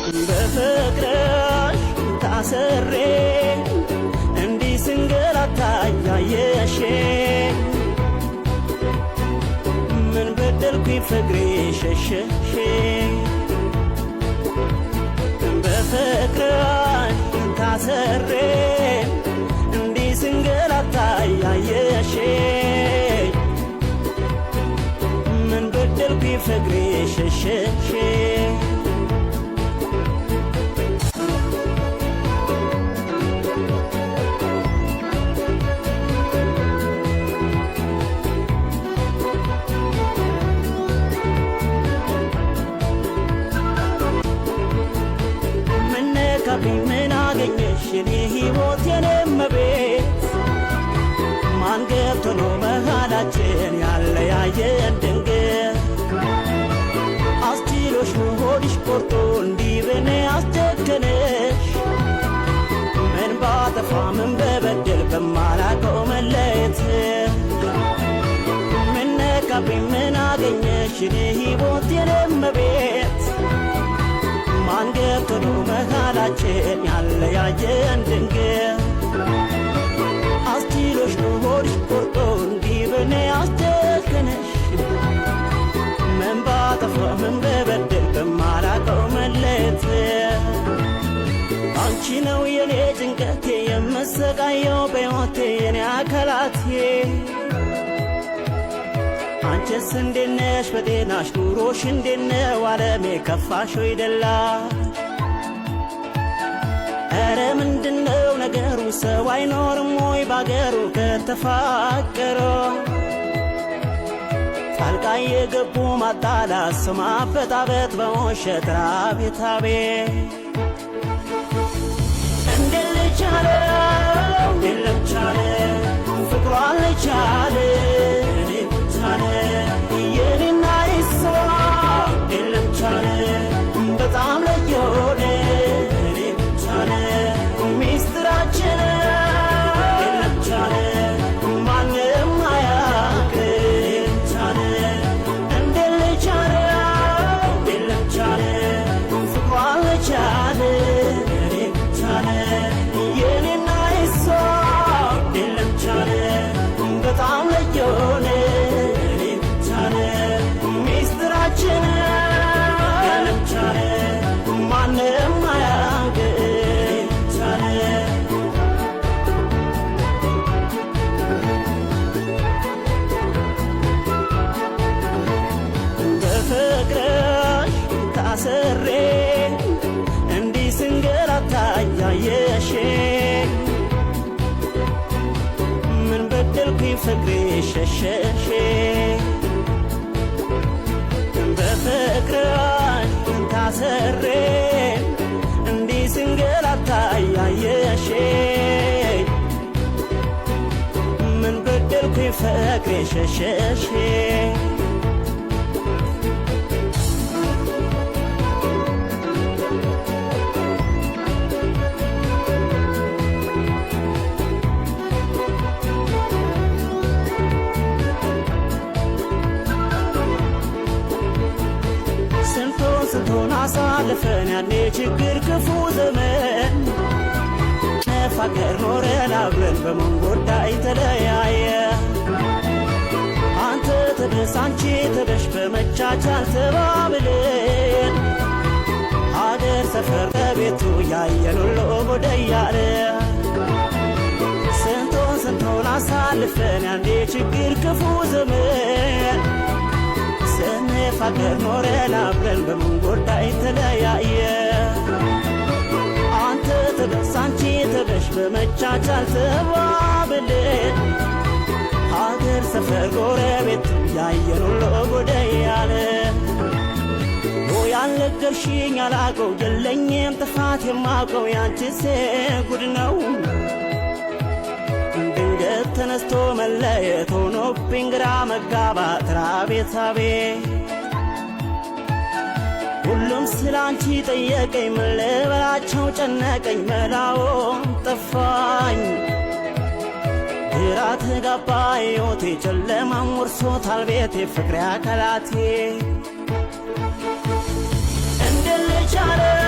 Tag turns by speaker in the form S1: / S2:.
S1: በፍቅርሽ ታስሬ እንዲህ ስንገላታ ያየሽኝ ምን በደልኩኝ ፍቅሬ ሸሸሽኝ በፍቅርሽ ታስሬ እንዲህ ስንገላታ ያየሽኝ ምን በደልኩኝ ፍቅሬ ሸሸሽኝ ምን አገኘሽ የኔ ሕይወት የኔ እመቤት ማን ገብቶ ነው መሃላችን ያለያየን ድንገት አስችሎሽ ነው ሆድሽ ቆርጦ እንዲህ በኔ አስጨከነሽ ምን ባጠፋ ምን በበደል በማላውቀው መለየት ምን ነካብኝ ምን አገኘሽ የኔ ሕይወት የኔ እመቤት ማን ገብቶ ነው መሃላችን ያለያየን ድንገት አስችሎሽ ነው ሆድሽ ቆርጦ እንዲህ በኔ አስጨከነሽ ምን ባጠፋ ምን በበደል በማላውቀው መለየት አንቺ ነው የኔ ጭንቀቴ የምሰቃየው በሕይወቴ የኔ አካላቴ አንቺስ እንዴት ነሽ በጤናሽ ኑሮሽ እንዴት ነው ዓለሜ ከፋሽ ወይ ደላሽ ኧረ ምንድነው ነገሩ ሰው አይኖርም ወይ ባገሩ ከተፋቀረ ጣልቃ የገቡ ማጣላት ሰው ማበጣበጥ በውሸት አቤት አቤት እንዴት ልቻለ እንዴት ልቻለ ፍቅሯ ልቻለ የኔና የሷ የለም ቻለ በጣም ለየሆነ እኔ ቻለ ሚስጥራችን የለም ቻለ ማንም አያውቅ ቻለ እንዴት ልቻለ የለም ቻለ ፍቅሯን ልቻለ እኔ ቻለ የኔና የሷ የለም ቻለ በጣም ለየሆነ ማንም አያውቅ ቻለ በፍቅርሽ ታስሬ እንዲህ ስንገላታ ያየሽኝ ምን በደልኩኝ ፍቅሬ ሸሸሽኝ በፍቅርሽ ታስሬ እንዲህ ስንገላታ ያየሽኝ ምን በደልኩኝ ፍቅሬ ሸሸሽኝ ስንቱን አሳልፈን ያኔ ችግር ክፉ ዘመን ተፋቀር ኖረን አብረን በምን ጉዳይ ተለያየ አንተ ተደስ አንቺ ተደሽ በመቻቻል ተባብለን ሀገር ሰፈር ከቤቱ ያየን ሁሉ ጉድ እያለ ስንቱን አሳልፈን ያኔ ችግር ክፉ ዘመን ስንፋቀር ኖረን አብረን በምን ጉዳይ ተለያየ አንተ ተደስ አንቺ ተደሽ በመቻቻል ተባብለን ሀገር ሰፈር ጎረቤት ያየን ሁሉ ጉድ እያለ ያልነገርሽኝ አላውቀው የለኝም ጥፋት የማውቀው ያንቺስ ጉድ ነው ድንገት ተነስቶ መለየት ሆኖብኝ ግራ መጋባት ራቤት አቤት ሁሉም ስላንቺ ጠየቀኝ ምን ልበላቸው ጨነቀኝ መላውን ጠፋኝ ግራ ተጋባ ሕይወቴ ጨለማም ወርሶታል ቤቴ ፍቅሬ አካላቴ እንዴት ልቻለው